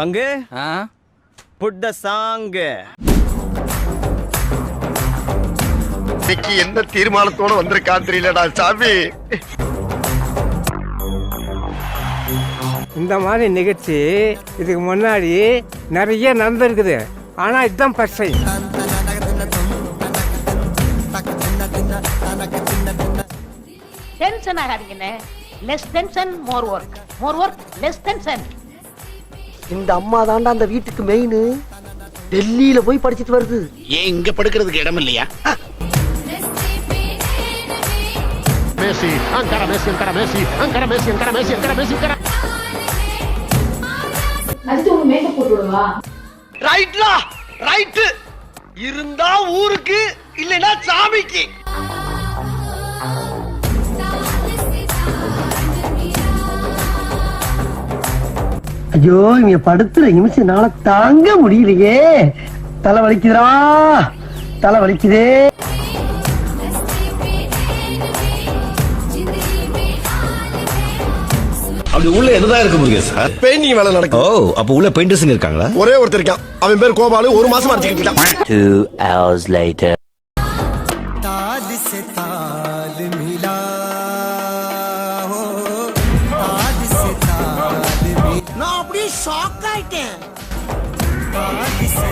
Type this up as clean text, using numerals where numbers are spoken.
பங்கு ஆ put the song. இன்னைக்கு என்ன தீர்மானத்தோட வந்திருக்கான் தெரியலடா சாமி. இந்த மாதிரி நிகழ்ச்சி இதுக்கு முன்னாடி நிறைய நடந்திருக்குது. ஆனால் இதுதான் ஃபர்ஸ்ட் டைம். டென்ஷன் ஆகாதீங்கண்ணே. Less tension more work, more work less tension. இந்த அம்மா தாண்டா அந்த வீட்டுக்கு மெயின். டெல்லியில போய் படிச்சிட்டு வருது. ஏன் இங்க படுக்கிறதுக்கு இடம் இல்லையா? மேசி அங்கர மேசி அங்கர மேசி அங்கர மேசி அங்கர மேசி அங்கர மேசி அங்கர. அடுத்து உங்க மேக்கப் போட்டு விடுவா. ரைட்லா ரைட். இருந்தா ஊருக்கு இல்லனா சாமிக்கு. ஐயோ இங்க படுத்துற நிமிஷம் நாள தாங்க முடியலையே. தலை வலிக்குதுடா, தலை வலிக்குதே. அப்படி உள்ள என்னதான் இருக்கு முருகேஷ் சார்? பெயிண்டிங் வேலை நடக்கும். ஓ, அப்ப உள்ள பெயிண்டர்ஸ் இருக்காங்களா? ஒரே ஒருத்தர் இருக்கான். அவன் பேர் கோபாலு. ஒரு மாசம் அடிச்சிட்டு இருக்கான். 2 hours later. ताल से ताल मिला हो, ताल से ताल मिला. நான் அப்படியே ஷாக் ஆயிட்டேன். ताल से